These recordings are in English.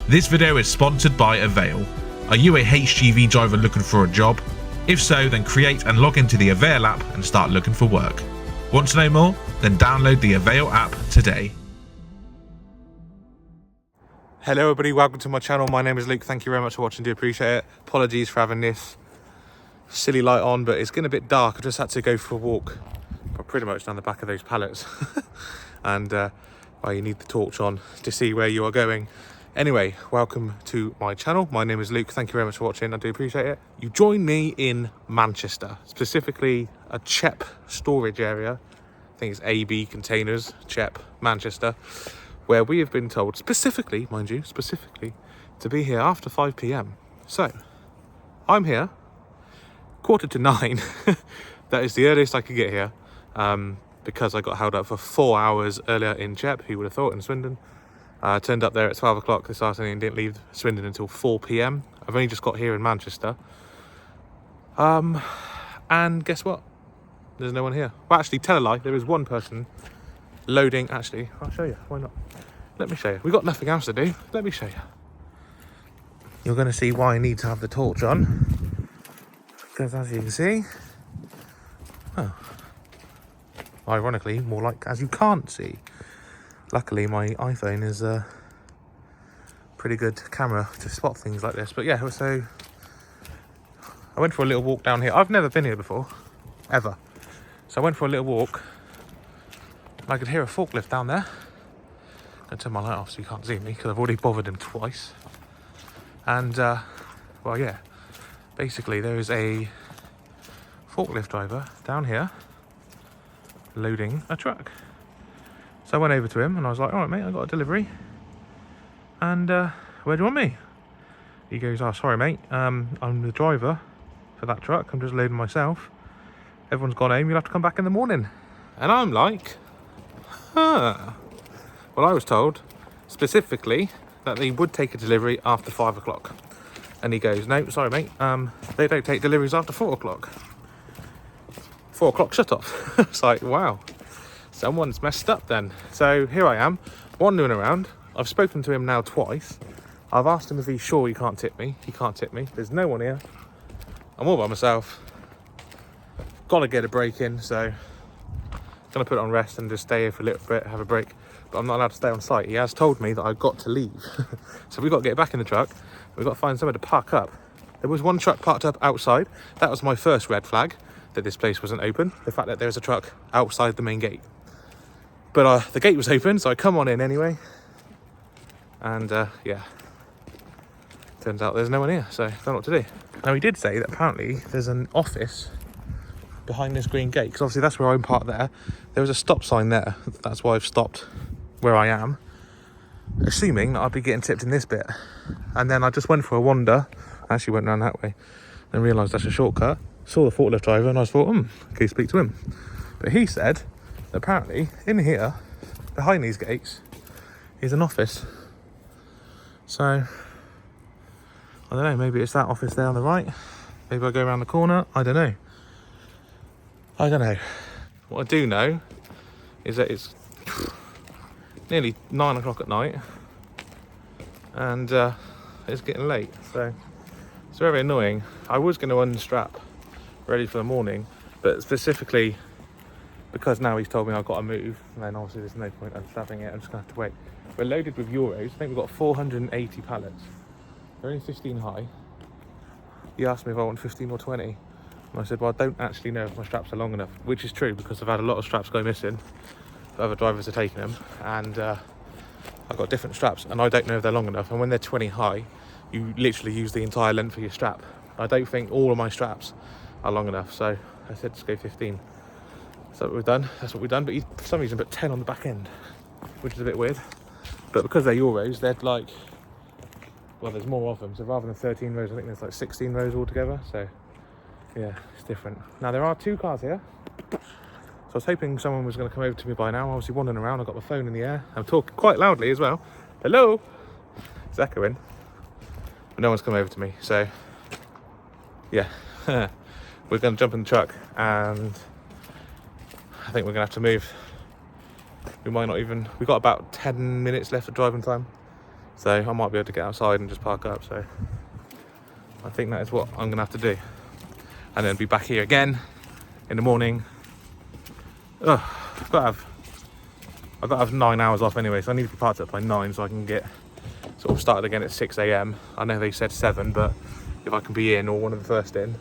This video is sponsored by Avail. Are you a HGV driver looking for a job? If so, then create and log into the Avail app and start looking for work. Want to know more? Then download the Avail app today. Hello everybody, welcome to my channel. My name is Luke. Thank you very much for watching, do appreciate it. Apologies for having this silly light on, but it's getting a bit dark. I just had to go for a walk, pretty much down the back of those pallets. And well, you need the torch on to see where you are going. Anyway, welcome to my channel. My name is Luke. Thank you very much for watching. I do appreciate it. You joined me in Manchester, specifically a CHEP storage area. I think it's AB Containers, CHEP, Manchester, where we have been told, specifically, mind you, specifically, to be here after 5 p.m. So, I'm here, 8:45. That is the earliest I could get here, because I got held up for 4 hours earlier in CHEP. Who would have thought, in Swindon. Turned up there at 12 o'clock this afternoon and didn't leave Swindon until 4 p.m. I've only just got here in Manchester. And guess what? There's no one here. Well, actually, tell a lie. There is one person loading. Actually, I'll show you. Why not? Let me show you. We've got nothing else to do. Let me show you. You're going to see why I need to have the torch on. Because as you can see... Oh. Ironically, more like as you can't see. Luckily, my iPhone is a pretty good camera to spot things like this. But yeah, so I went for a little walk down here. I've never been here before, ever. So I went for a little walk. And I could hear a forklift down there. I'm going to turn my light off so you can't see me because I've already bothered him twice. And, well, yeah, basically there is a forklift driver down here loading a truck. So I went over to him and I was like, all right, mate, I got a delivery. And where do you want me? He goes, oh, sorry, mate. I'm the driver for that truck. I'm just loading myself. Everyone's gone home. You'll have to come back in the morning. And I'm like, huh. Well, I was told specifically that they would take a delivery after 5 o'clock. And he goes, no, sorry, mate. They don't take deliveries after 4 o'clock. 4 o'clock shut off. It's like, wow. Someone's messed up then. So here I am, wandering around. I've spoken to him now twice. I've asked him if he's sure he can't tip me. He can't tip me. There's no one here. I'm all by myself. Got to get a break in, so I'm going to put it on rest and just stay here for a little bit, have a break. But I'm not allowed to stay on site. He has told me that I've got to leave. So we've got to get back in the truck. We've got to find somewhere to park up. There was one truck parked up outside. That was my first red flag, that this place wasn't open. The fact that there was a truck outside the main gate. But the gate was open, so I come on in anyway. And yeah, turns out there's no one here, so I don't know what to do. Now, he did say that apparently there's an office behind this green gate, because obviously that's where I'm parked there. There was a stop sign there. That's why I've stopped where I am, assuming that I'd be getting tipped in this bit. And then I just went for a wander. I actually went around that way, then realised that's a shortcut. Saw the forklift driver and I thought, can you speak to him? But he said, apparently, in here, behind these gates, is an office. So, I don't know, maybe it's that office there on the right. Maybe I go around the corner. I don't know. What I do know is that it's nearly 9 o'clock at night. And it's getting late. So, it's very annoying. I was going to unstrap, ready for the morning. But specifically, because now he's told me I've got to move, and then obviously there's no point unstrapping it, I'm just going to have to wait. We're loaded with Euros. I think we've got 480 pallets. They're only 15 high. He asked me if I want 15 or 20. And I said, well, I don't actually know if my straps are long enough, which is true because I've had a lot of straps go missing. Other drivers are taking them, and I've got different straps, and I don't know if they're long enough. And when they're 20 high, you literally use the entire length of your strap. I don't think all of my straps are long enough, so I said just go 15. So what we've done, that's what we've done, but he, for some reason, put 10 on the back end, which is a bit weird. But because they're Euros, they're like, well, there's more of them. So rather than 13 rows, I think there's like 16 rows altogether. So yeah, it's different. Now there are 2 cars here. So I was hoping someone was going to come over to me by now. I'm obviously wandering around. I've got my phone in the air. I'm talking quite loudly as well. Hello? It's echoing. But no one's come over to me. So yeah, we're going to jump in the truck and I think we're going to have to move. We might not even... We've got about 10 minutes left of driving time. So I might be able to get outside and just park up. So I think that is what I'm gonna have to do. And then be back here again in the morning. Ugh, I've got to have 9 hours off anyway, so I need to be parked up by 9 so I can get sort of started again at 6 a.m. I know they said 7, but if I can be in or one of the first in,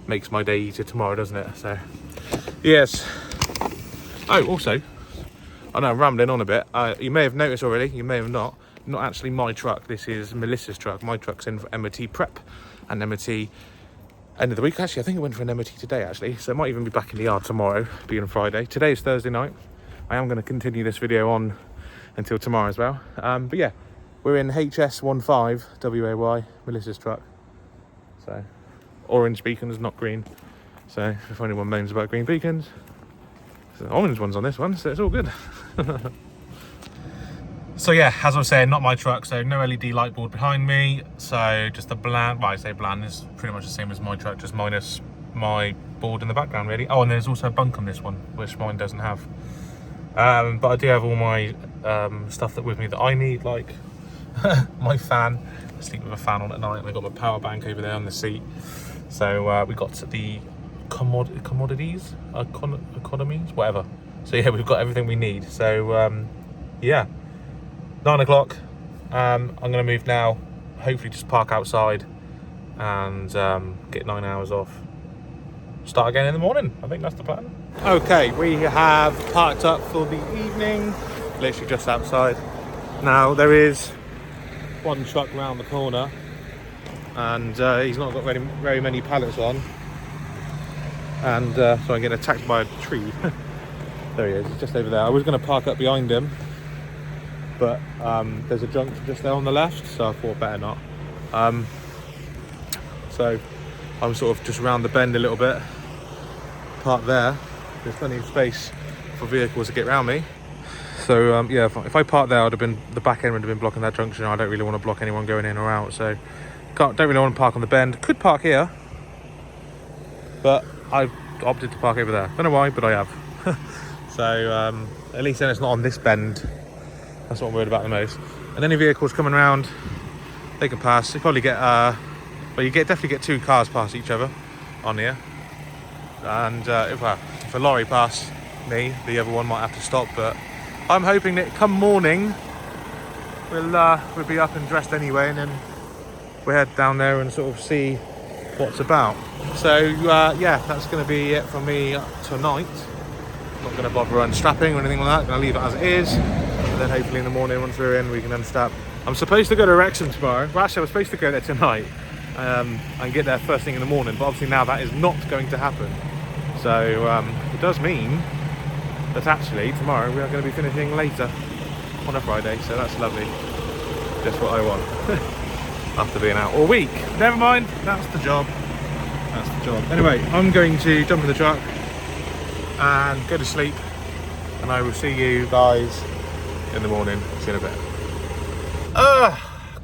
makes my day easier tomorrow, doesn't it? So yes. Oh, also, I know I'm rambling on a bit. You may have noticed already, you may have not actually my truck. This is Melissa's truck. My truck's in for MOT prep and MOT end of the week. Actually, I think it went for an MOT today, actually. So it might even be back in the yard tomorrow, being Friday. Today is Thursday night. I am going to continue this video on until tomorrow as well. But yeah, we're in HS15WAY, Melissa's truck. So, orange beacons, not green. So, if anyone moans about green beacons, there's orange ones on this one, so it's all good. So yeah, as I was saying, not my truck, so no LED light board behind me. So just a bland, well, I say bland, is pretty much the same as my truck, just minus my board in the background, really. Oh, and there's also a bunk on this one, which mine doesn't have. But I do have all my stuff that with me that I need, like my fan. I sleep with a fan on at night, and I got my power bank over there on the seat. So we got the economies, whatever. So yeah, we've got everything we need. So yeah. 9 o'clock, I'm going to move now, hopefully just park outside and get 9 hours off. Start again in the morning, I think that's the plan. Okay, we have parked up for the evening, literally just outside. Now there is one truck round the corner and he's not got very many pallets on. And so I'm getting attacked by a tree. There he is, he's just over there. I was going to park up behind him, but there's a junction just there on the left, so I thought better not. So I'm sort of just around the bend a little bit, parked there. There's plenty of space for vehicles to get around me. So yeah, if I parked there, the back end would have been blocking that junction. I don't really want to block anyone going in or out, so don't really want to park on the bend. Could park here, but I've opted to park over there. Don't know why, but I have. So at least then it's not on this bend. That's what I'm worried about the most. And any vehicles coming around, they can pass. You probably get, well, definitely get 2 cars past each other on here. And if a lorry passed me, the other one might have to stop. But I'm hoping that come morning, we'll be up and dressed anyway, and then we'll head down there and sort of see what's about. So yeah, that's going to be it from me tonight. I'm not going to bother unstrapping or anything like that. I'm going to leave it as it is. And then hopefully in the morning, once we're in, we can unstrap. I'm supposed to go to Wrexham tomorrow. Well, actually, I was supposed to go there tonight and get there first thing in the morning. But obviously now that is not going to happen. So it does mean that actually tomorrow we are going to be finishing later on a Friday. So that's lovely. Just what I want. After being out all week. Never mind. That's the job. That's the job. Anyway, I'm going to jump in the truck and go to sleep. And I will see you guys in the morning. See you in a bit.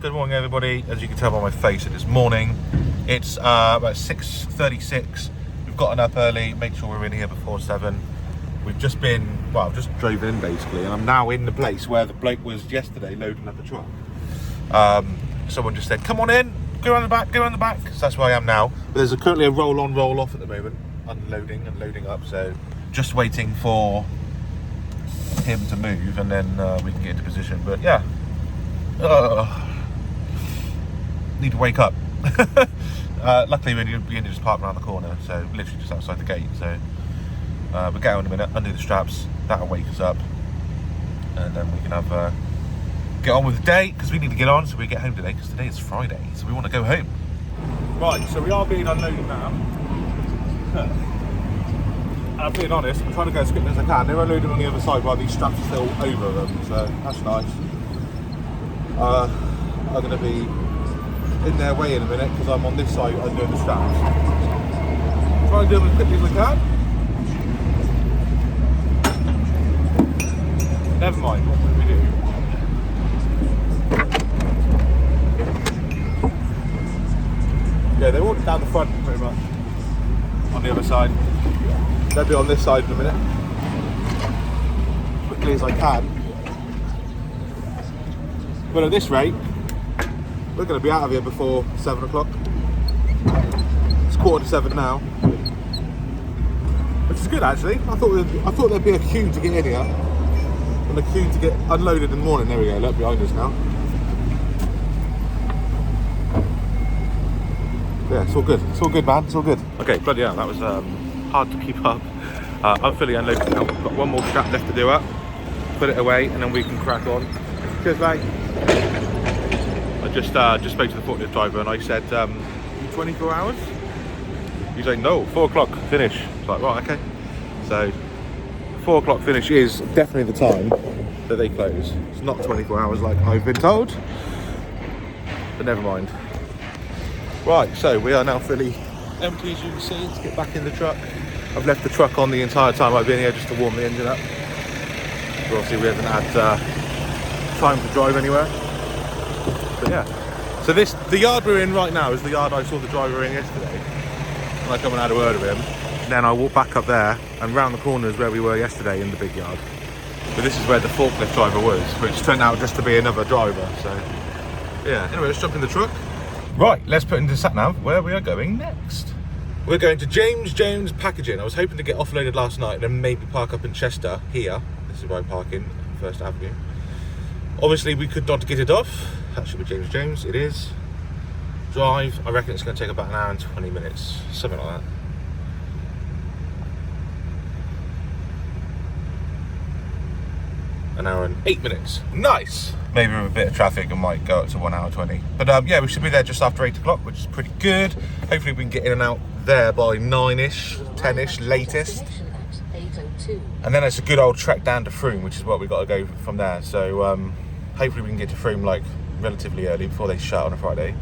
Good morning, everybody. As you can tell by my face, it is morning. It's about 6:36. We've gotten up early, make sure we're in here before 7. We've just been, well, I've just drove in basically, and I'm now in the place where the bloke was yesterday loading up the truck. Someone just said, come on in, go around the back, go around the back. So that's where I am now. But there's currently a roll on, roll off at the moment, unloading and loading up. So just waiting for him to move, and then we can get into position. But yeah, need to wake up. Luckily we can just park around the corner, so literally just outside the gate. So we'll get on in a minute, undo the straps, that'll wake us up, and then we can have get on with the day, because we need to get on so we get home today, because today is Friday, so we want to go home. Right, so we are being unloaded now. And I'm being honest, I'm trying to go as quickly as I can. They're unloading on the other side while these straps are still over them, so that's nice. I'm going to be in their way in a minute, because I'm on this side undoing the straps. Try and do them as quickly as I can. Never mind, what will we do? Yeah, they're all down the front pretty much. On the other side. They'll be on this side in a minute. Quickly as I can. But at this rate, we're going to be out of here before 7 o'clock. It's 6:45 now, which is good actually. I thought there'd be a queue to get in here and a queue to get unloaded in the morning. There we go, look behind us now. Yeah, it's all good. It's all good, man. It's all good. Okay, bloody hell, that was hard to keep up. I'm fully unloaded now. Got one more strap left to do up. Put it away, and then we can crack on. Cheers, mate. I just spoke to the forklift driver, and I said, 24 hours? He's like, no, 4 o'clock finish. It's like, right, okay. So 4 o'clock finish is definitely the time that they close. It's not 24 hours like I've been told, but never mind. Right, so we are now fully empty, as you can see. Let's get back in the truck. I've left the truck on the entire time I've been here just to warm the engine up. So obviously we haven't had time to drive anywhere. But yeah. So the yard we're in right now is the yard I saw the driver in yesterday. And I come and had a word with him. And then I walk back up there, and round the corner is where we were yesterday in the big yard. But this is where the forklift driver was, which turned out just to be another driver. So yeah, anyway, let's jump in the truck. Right, let's put into satnav where we are going next. We're going to James Jones Packaging. I was hoping to get offloaded last night and then maybe park up in Chester here. This is where I'm parking, First Avenue. Obviously we could not get it off. That should be James Jones, it is. Drive, I reckon it's going to take about an hour and 20 minutes, something like that. An hour and 8 minutes. Nice! Maybe with a bit of traffic it might go up to 1 hour 20. But yeah, we should be there just after 8 o'clock, which is pretty good. Hopefully we can get in and out there by 9ish, 10ish latest. And then it's a good old trek down to Frome, which is what we got to go from there. So hopefully we can get to Frome like relatively early before they shut on a Friday,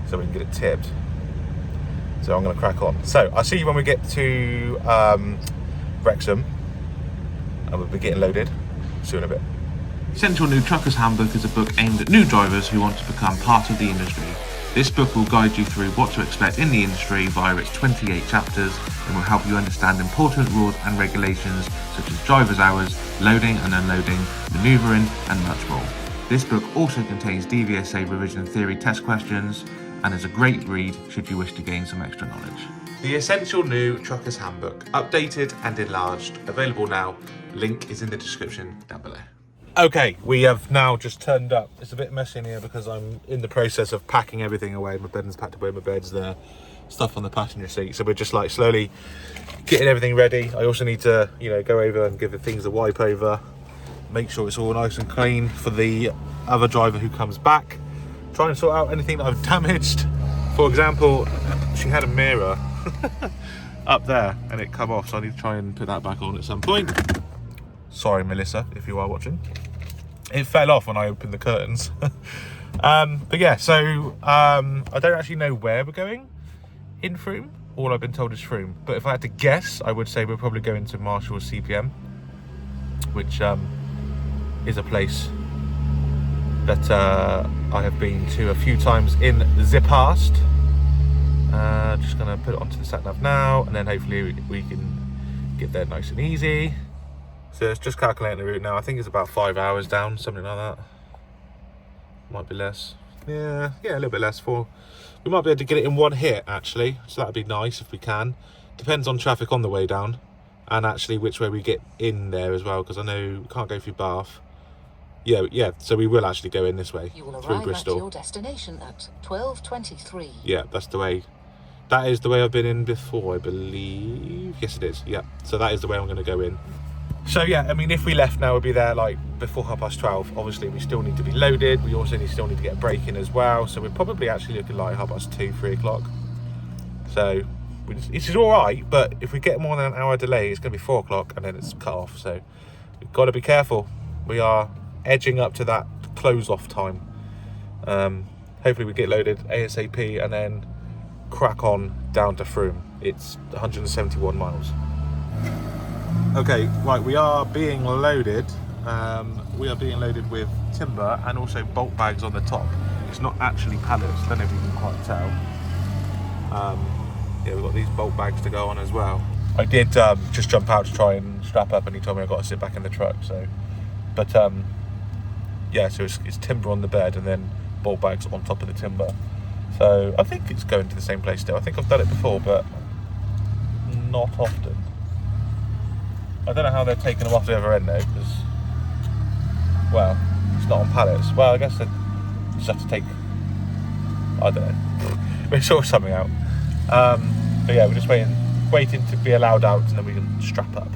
so we can get it tipped. So I'm going to crack on. So I'll see you when we get to Wrexham, and we'll be getting loaded. See you in a bit. Essential New Trucker's Handbook is a book aimed at new drivers who want to become part of the industry. This book will guide you through what to expect in the industry via its 28 chapters and will help you understand important rules and regulations such as driver's hours, loading and unloading, manoeuvring and much more. This book also contains DVSA revision theory test questions and is a great read should you wish to gain some extra knowledge. The Essential New Trucker's Handbook, updated and enlarged, available now. Link is in the description down below. Okay, we have now just turned up. It's a bit messy in here because I'm in the process of packing everything away. My bed's packed away, my bed's there, stuff on the passenger seat. So we're just like slowly getting everything ready. I also need to, go over and give the things a wipe over, make sure it's all nice and clean for the other driver who comes back. Try and sort out anything that I've damaged. For example, she had a mirror up there and it come off, so I need to try and put that back on at some point. Sorry, Melissa, if you are watching. It fell off when I opened the curtains. But yeah, so I don't actually know where we're going in Frome. All I've been told is Frome. But if I had to guess, I would say we're probably going to Marshall's CPM, which is a place that I have been to a few times in the past. Just gonna put it onto the sat-nav now, and then hopefully we can get there nice and easy. So it's just calculating the route now. I think it's about 5 hours down, something like that. Might be less. Yeah, a little bit less. We might be able to get it in one hit, actually. So that'd be nice if we can. Depends on traffic on the way down, and actually which way we get in there as well, because I know we can't go through Bath. Yeah. So we will actually go in this way through Bristol. At your destination at 12:23. Yeah, that's the way. That is the way I've been in before, I believe. Yes, it is. Yeah. So that is the way I'm going to go in. So yeah, I mean, if we left now, we'd be there like before 12:30. Obviously, we still need to be loaded. We also still need to get a break in as well. So we're probably actually looking like 2:30, 3 o'clock. So this is all right, but if we get more than an hour delay, it's going to be 4 o'clock and then it's cut off. So we've got to be careful. We are edging up to that close off time. Hopefully we get loaded ASAP and then crack on down to Frome. It's 171 miles. Okay, right, we are being loaded. We are being loaded with timber and also bolt bags on the top. It's not actually pallets, I don't know if you can quite tell. Yeah, we've got these bolt bags to go on as well. I did just jump out to try and strap up, and he told me I've got to sit back in the truck, so. But yeah, so it's timber on the bed and then bolt bags on top of the timber. So I think it's going to the same place still. I think I've done it before, but not often. I don't know how they're taking them off the other end though, because, well, it's not on pallets. Well, I guess they just have to take, I don't know, we'll sort something out. But yeah, we're just waiting to be allowed out, and then we can strap up.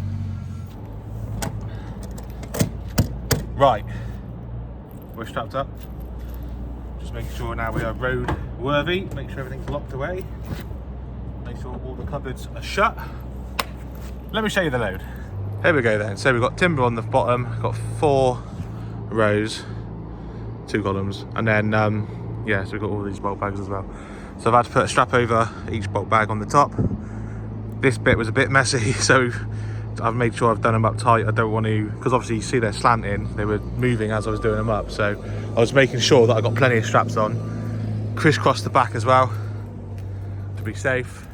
Right, we're strapped up. Just making sure now we are road worthy. Make sure everything's locked away. Make sure all the cupboards are shut. Let me show you the load. Here we go then. So we've got timber on the bottom, got 4 rows, 2 columns, and then yeah, so we've got all these bolt bags as well. So I've had to put a strap over each bolt bag on the top. This bit was a bit messy, so I've made sure I've done them up tight. I don't want to, because obviously you see they're slanting, they were moving as I was doing them up, so I was making sure that I got plenty of straps on. Crisscross the back as well to be safe.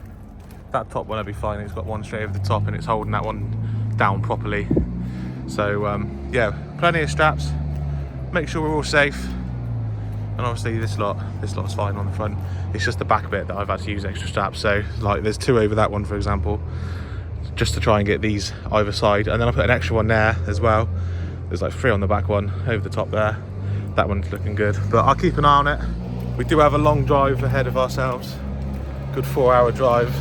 That top one will be fine, it's got one straight over the top and it's holding that one down properly. So yeah, plenty of straps, make sure we're all safe. And obviously this lot's fine on the front. It's just the back bit that I've had to use extra straps. So like there's 2 over that one, for example, just to try and get these either side. And then I put an extra one there as well. There's like 3 on the back one, over the top there. That one's looking good, but I'll keep an eye on it. We do have a long drive ahead of ourselves. Good 4-hour drive.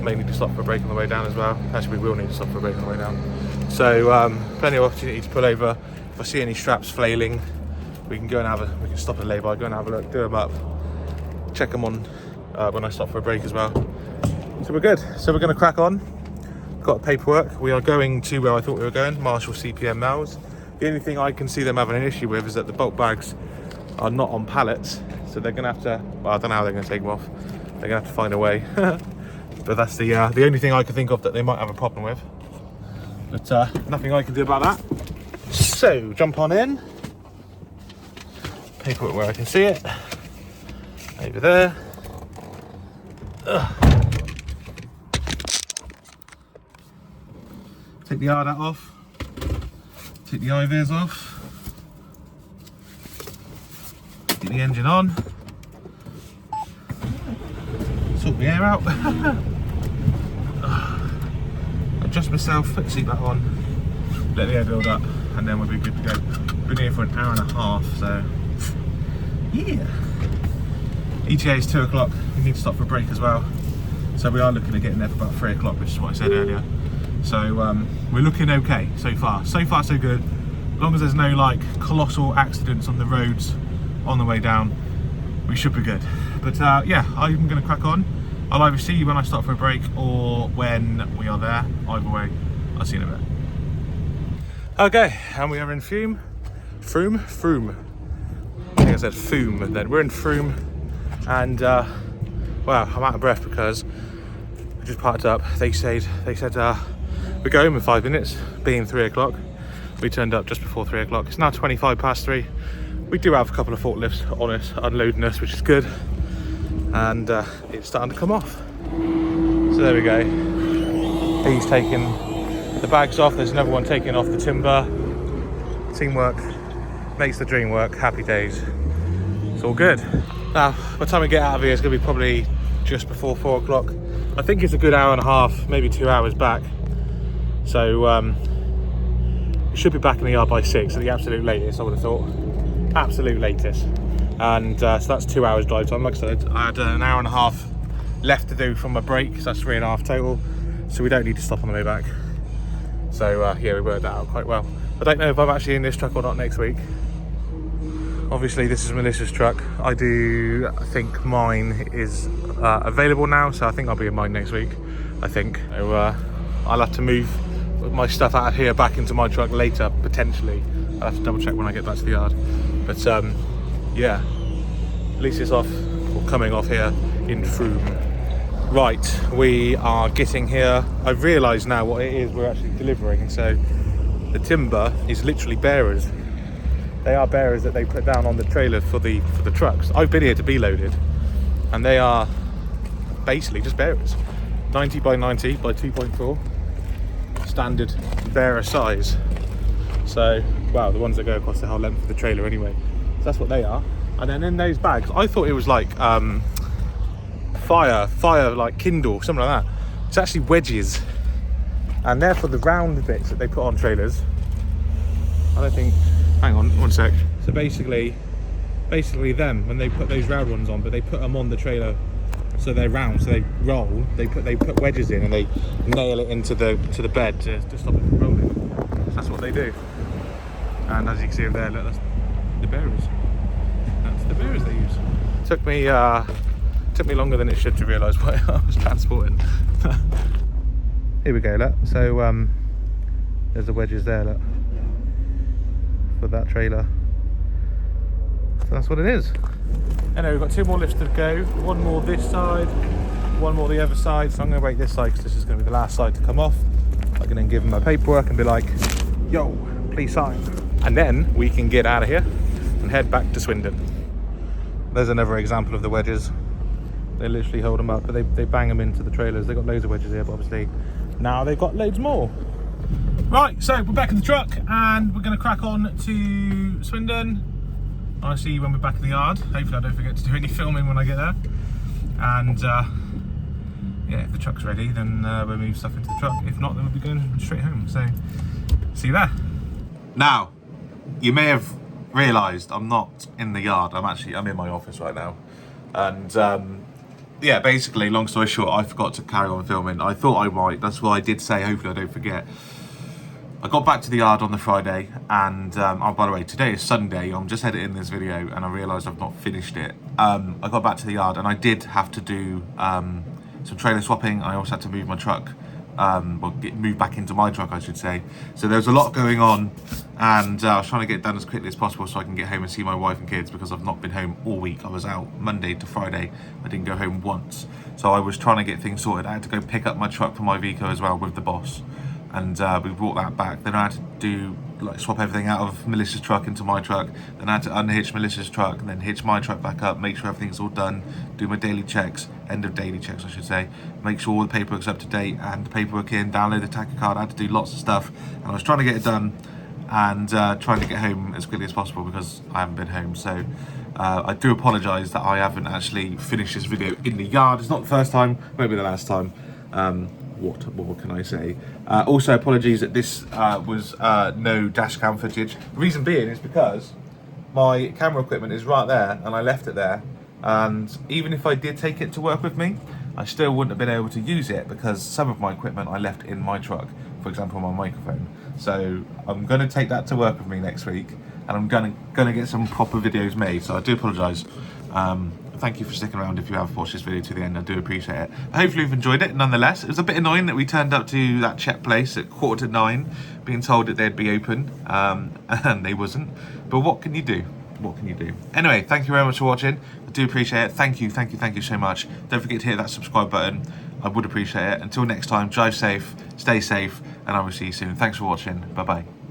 May need to stop for a break on the way down as well. Actually, we will need to stop for a break on the way down. So plenty of opportunity to pull over. If I see any straps flailing, we can go and we can stop at a lay-by, go and have a look, do them up, check them on when I stop for a break as well. So we're good. So we're going to crack on. Got paperwork. We are going to where I thought we were going, Marshall CPM Mel's. The only thing I can see them having an issue with is that the bolt bags are not on pallets, so they're going to have to, well, I don't know how they're going to take them off. They're going to have to find a way. But that's the only thing I can think of that they might have a problem with. But nothing I can do about that. So, jump on in. Paperwork where I can see it. Over there. Take the hard hat off. Take the eye-vis off. Get the engine on. Sort the air out. Adjust myself, put the seat back on, let the air build up, and then we'll be good to go. Been here for an hour and a half, so yeah. ETA is 2 o'clock, we need to stop for a break as well. So we are looking at getting there for about 3 o'clock, which is what I said earlier. So we're looking okay so far. So far so good. As long as there's no like colossal accidents on the roads on the way down, we should be good. But yeah, I'm going to crack on. I'll either see you when I stop for a break or when we are there. Either way, I'll see you in a bit. Okay, and we are in Frome. I think I said Frome, but then we're in Frome, and well, I'm out of breath because we just parked up. They said we go home in 5 minutes, being 3 o'clock. We turned up just before 3 o'clock. It's now 25 past 3. We do have a couple of forklifts on us, unloading us, which is good. And it's starting to come off. So there we go. He's taking the bags off. There's another one taking off the timber. Teamwork makes the dream work. Happy days. It's all good. Now, by the time we get out of here, it's going to be probably just before 4 o'clock. I think it's a good hour and a half, maybe 2 hours back. So we should be back in the yard by 6 at the absolute latest, I would have thought. Absolute latest. And so that's 2 hours drive time. Like I said, I had an hour and a half left to do from my break, so that's 3.5 total, so we don't need to stop on the way back. So yeah, we worked that out quite well. I don't know if I'm actually in this truck or not next week. Obviously this is Melissa's truck. I think mine is available now, so I think I'll be in mine next week, I think. So I'll have to move my stuff out of here back into my truck later, potentially. I'll have to double check when I get back to the yard. But yeah, at least it's off, or coming off here in Frome. Right, we are getting here. I've realised now what it is we're actually delivering. So the timber is literally bearers. They are bearers that they put down on the trailer for the trucks. I've been here to be loaded, and they are basically just bearers. 90 by 90 by 2.4, standard bearer size. So well, the ones that go across the whole length of the trailer anyway. So that's what they are. And then in those bags, I thought it was like fire like kindle, something like that. It's actually wedges, and they're for the round bits that they put on trailers. I don't think, hang on one sec. So basically them, when they put those round ones on, but they put them on the trailer so they're round, so they roll, they put wedges in and they nail it into the bed to stop it from rolling. That's what they do. And as you can see over there, look, that's the bearers. That's the bearers they use. Took me longer than it should to realise what I was transporting. Here we go, look. So there's the wedges there, look, for that trailer. So that's what it is. Anyway, we've got 2 more lifts to go. 1 more this side, 1 more the other side. So I'm going to wait this side because this is going to be the last side to come off. I can then give them my paperwork and be like, yo, please sign. And then we can get out of here and head back to Swindon. There's another example of the wedges. They literally hold them up, but they bang them into the trailers. They've got loads of wedges here, but obviously now they've got loads more. Right, so we're back in the truck and we're going to crack on to Swindon. I'll see you when we're back in the yard. Hopefully I don't forget to do any filming when I get there. And yeah, if the truck's ready, then we'll move stuff into the truck. If not, then we'll be going straight home. So, see you there. Now, you may have realised I'm not in the yard. I'm in my office right now. And yeah, basically, long story short, I forgot to carry on filming. I thought I might. That's what I did say. Hopefully I don't forget. I got back to the yard on the Friday, and oh, by the way, today is Sunday. I'm just editing this video and I realised I've not finished it. I got back to the yard and I did have to do some trailer swapping. I also had to move my truck, move back into my truck, I should say. So there's a lot going on, and I was trying to get it done as quickly as possible so I can get home and see my wife and kids, because I've not been home all week. I was out Monday to Friday. I didn't go home once. So I was trying to get things sorted. I had to go pick up my truck for my Vico as well with the boss. And we brought that back. Then I had to do, like, swap everything out of Melissa's truck into my truck. Then I had to unhitch Melissa's truck and then hitch my truck back up, make sure everything's all done, do my daily checks, end of daily checks I should say, make sure all the paperwork's up to date and the paperwork in, download the tachocard. I had to do lots of stuff, and I was trying to get it done and trying to get home as quickly as possible because I haven't been home. So I do apologise that I haven't actually finished this video in the yard. It's not the first time, maybe the last time. What more can I say? Also, apologies that this was no dash cam footage. The reason being is because my camera equipment is right there and I left it there, and even if I did take it to work with me, I still wouldn't have been able to use it because some of my equipment I left in my truck, for example my microphone. So I'm going to take that to work with me next week, and I'm going to get some proper videos made. So I do apologise. Thank you for sticking around if you have watched this video to the end. I do appreciate it. Hopefully you've enjoyed it nonetheless. It was a bit annoying that we turned up to that Chet place at 8:45, being told that they'd be open, and they wasn't. But what can you do? What can you do? Anyway, thank you very much for watching. I do appreciate it. Thank you so much. Don't forget to hit that subscribe button. I would appreciate it. Until next time, drive safe, stay safe, and I will see you soon. Thanks for watching. Bye-bye.